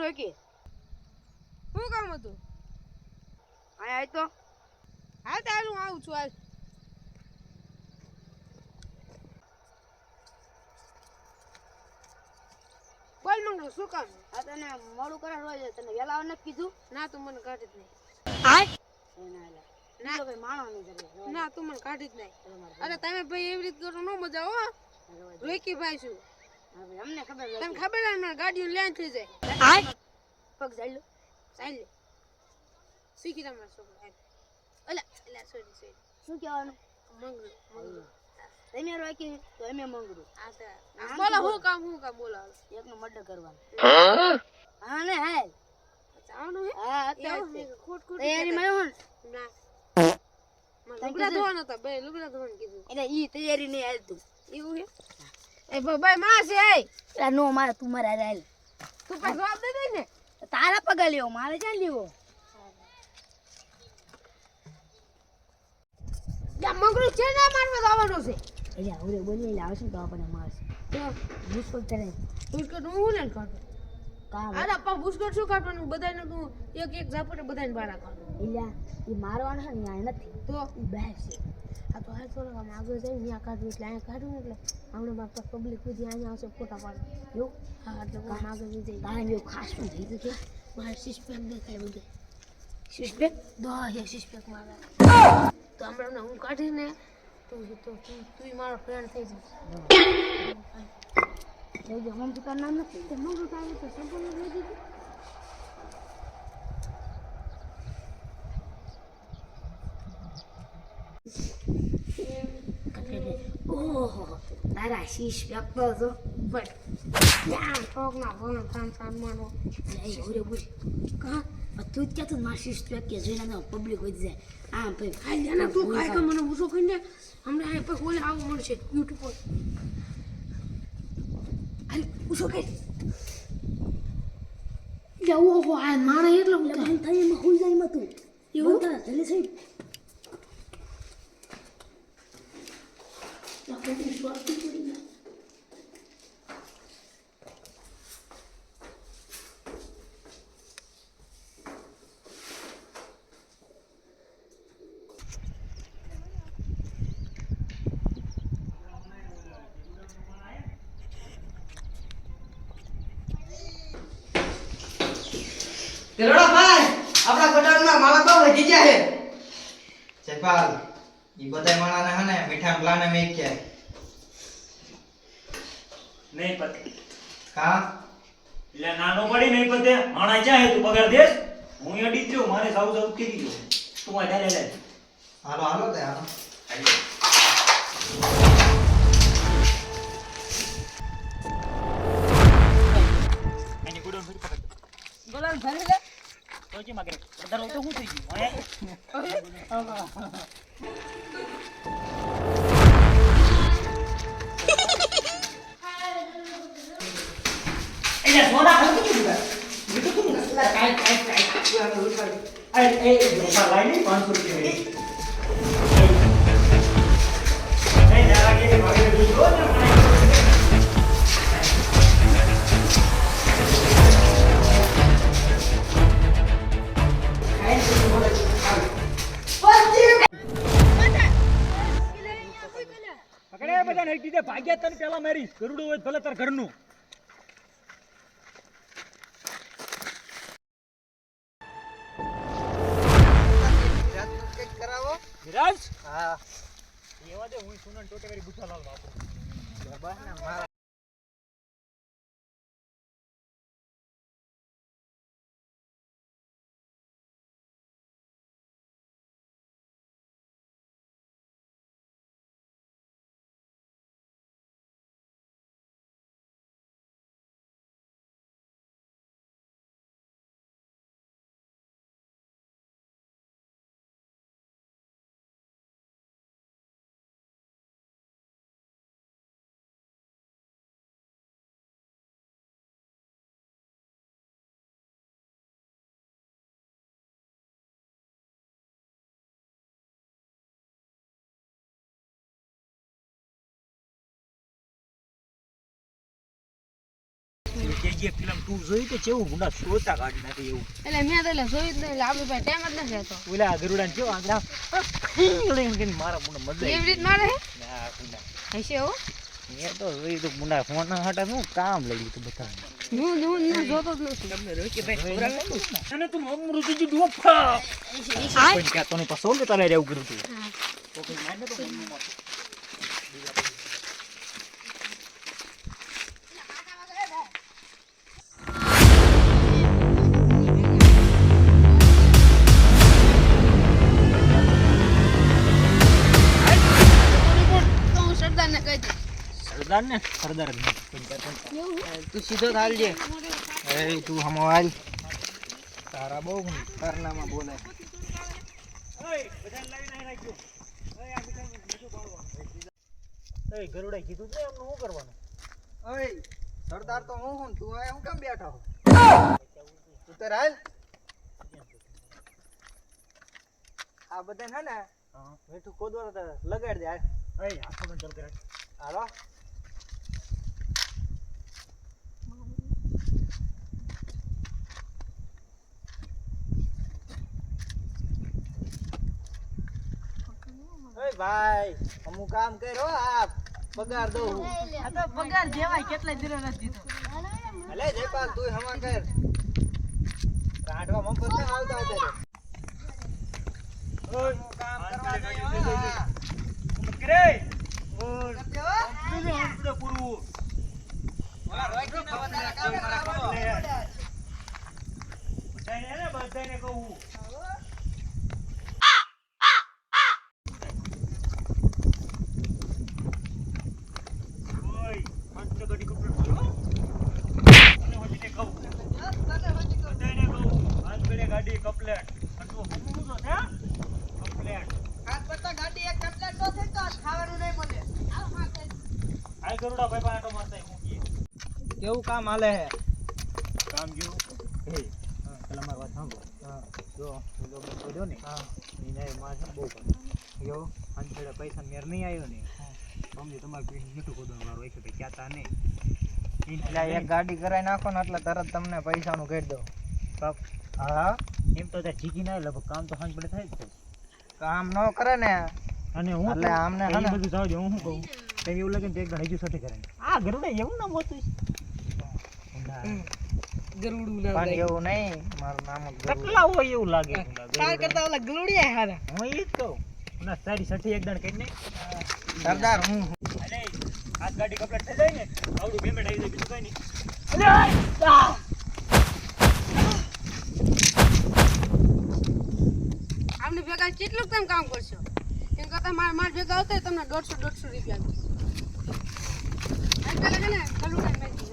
રોકી શું કામ હતું? આય આય તો હા તાર હું આવું છું. હાલ બોલ મંગળું શું કામ? આ તને મોડું કરે રોજ તને વેલા નથી કીધું ના તું મને કાઢી જ નહીં. એના એલા ના. તો ભાઈ માણો નહીં કરે ના તું મને કાઢી જ નહીં. અરે તમે ભાઈ એવી રીતે કરો નો મજા હો. રોકી ભાઈ છું. હા ભાઈ અમને ખબર તને નથી ખબર છે ને ગાડીઓ લેન થઈ જાય. પગ જાય ચાલ લે શીખી તમારા છોકરા. અલા અલા સોરી શું કહેવાનું મંગળું તમે રોકી તો અમે મંગળું આ તો બોલો હું કામ બોલો એકનું મર્ડર કરવાનું હા ને હાલ જવાનું હે? હા અત્યારે એવું છે, ખોટ તૈયારીમાં આવ્યો ને ના મને લુગડા ધોવાના હતા. બે લુગડા ધોવાનું કીધું. એટલે ઈ તૈયારી નહીં હાલતું એવું હે? એ ભાઈ માં છે એ એટલે નો મારે તું મારે હાલ તું પણ જવાબ દે દે ને. તારા પગા લેવો મારે ક્યાં લેવો યા મંગળું છે ના મારવા જવાનું છે. એટલે હવે બોલી એટલે આવશે તો આપણને મારશે તો બુસ્કોટ કરે બુસ્કટ હું લઈને કાઢું. કામ અરે પણ બુસ્કટ શું કાઢવાનું? બધાને તું એક એક ઝાપટે બધાને બારા કાઢું. એટલે એ મારવાનો છે ને આ નથી તો એ બહાર છે આ તો હાલ થોડુંક આમ આગળ જઈને ત્યાં કાઢવું એટલે અહીંયા કાઢવું ને એટલે હમણાં બાપ પબ્લિક બધી અહીંયા આવશે ફોટા પાડે એવું. હા એટલે આમ આગળ જઈ જાય તારે એવું ખાસ શું થઈ ગયું છે મારે સિસ્પેક દેખાય બધે. સિસ્પેક દસ સિસ્પેક મારે તો હમણાં હું કાઢીને તું મારો ફ્રેન્ડ થઈ જશે. લઈ જાઓ મમ્મી તારું નામ નથી તો મંગળું તારે તો સંપૂર્ણ લઈ દીધું. ઓહો તારા સિસ્પેક તો જો બસ ત્યાં ટોકના ભણ ખાન સાનમાનો લઈ ઓરે બોલ કા તું જ કહેતો મારા સિસ્પેક કે જોઈને પબ્લિક વધી જાય આમ ભાઈ ખાઈ લે ને તું ખાઈ કે મને ઊંચો કરીને હમણાં આ પછી ઓલે આવું મળશે યુટ્યુબ પર. હાલ ઉછો કે ઓહો આ માણસ એટલો એટલે મને થાય એમાં હોઈ જાય એમાં તું એવું? બતા જલ્દી સાહેબ તેરડા ભાઈ આપણા ગટારમાં માળા તો વધી ગયા છે જયપાલ ઈ બધાય માણાને હને મીઠા પ્લાને મેક કે નહીં પતે કા એટલે નાનો પડી નહીં પતે માણા ચાહે તું પગાર દેસ હું અડી જ છું મારે સાવ સાવ કીધી ગયો તું આ લે હાલો હાલો તે હાલો એની ગુડોન ફરી પકડ ગોલાન ભરી લે તો જે માગે વધારે તો હું થઈ ગયું હે સોના ખરીદી દીધા બીજું તું ના કાઈ એ લોપા લાઈની 500 રૂપિયા એ ના લાગે કે ભાગે દીધો ને પકડે બધા નહીં દીધે ભાગ્યા તને પેલા મારી ગરુડો હોય ભલે તાર ઘરનું વિરાજ હા એવા દે હું સુનન ટોટેવારી બુઠાલાલ બાપુ બસ ના કે ફિલ્મ તું જોઈ કે કેવું ગુંડા સોતા કાઢી નાખે એવું એટલે મેં તો એટલે જોયું જ નહીં એટલે આપણી પાસે ટાઈમ જ નથી રહેતો ઓલા ગરુડાને કેવો આંગળા કે મારા મુંડા મજા એવી રીત મારે ના ગુંડા હશે હો મેં તો જોઈ તો ગુંડા ફોન હટા શું કામ લઈ લીધું બધા હું જોતો જ નથી અને તું અમૃતજી ડોફા પણ કે તને પસંદ તારે રહેવું કર્યું તું ઓકે માને તો તો હું સરદારને કહી દઉં સરદાર ને સરદાર જ નહીં. તું સીધો ચાલજે એ તું હમો હાલ તારા બહુ કારનામાં બોલે ગરુડા કીધું છે એમનું શું કરવાનું ઓય સરદાર તો હું હું તું આ હું કેમ બેઠો હો ઉતર હાલ આ બધા છે ને મીઠું ખોદવા લગાડ દે એ આખો ચાલ કરે હાલો ઓય ભાઈ અમુક કામ કર્યો આપ પગાર દઉં આ તો પગાર જેવાય કેટલા દિનો નથી દીધો અલે જયપાલ તું હમા કર રાઠવા મફત ના આવતા અત્યારે ઓય કામ કરવા કરે ઓય પૂરું ઓલા રોકી ના વધારે કામ કરાવો બધાને કહું ગાડી કપલેટ આટલું હમું તો છે કપલેટ હાથ પડતા ગાડી એક કમ્પ્લેટ તો થઈ તો ખાવાનું નહીં મળે આ ગરુડા ભાઈ પાટો મારતા મૂકીએ કેવું કામ હાલે હે કામ જેવું હે પેલા મારી વાત સાંભળો જો પેલો બંકો જો ને એને માં છે બહુ કરે યો અંતરે પૈસા મેર નહીં આવ્યો ને સમજી તમારે કોઈ મીઠું ખોદવાનું વાળો છે ભાઈ ક્યાંતા નહીં એટલે એક ગાડી કરાવી નાખો ને એટલે તરત તમને પૈસાનું કરી દઉં હા એમ તો ત્યાં જીગી ના લગભગ કામ તો સાંજ પડે થાય જ છે કામ ન કરે ને અને હું એટલે આમને હે ને બધું જાવ હું શું કહું કઈ એવું લાગે ને એક ગણ હજુ સઠી કરે આ ગરુડા એવું નામ હોતું ગરુડું પણ એવું નહીં મારું નામ જ ગરુડ. કેટલા હોય એવું લાગે કાલ કરતા ઓલા ગલુડિયા હારા હું એ જ કહું ના તારી સઠી એક દણ કરી ને સરદાર હું અલે આ ગાડી કપડા થઈ જાય ને આવડું પેમેન્ટ આવી જાય બીજું કઈ નહીં આમને ભેગા કેટલું તમે કામ કરશો એમ કરતા માર ભેગા આવતા તમને 150 રૂપિયા પેલા છે ને ગલુડિયા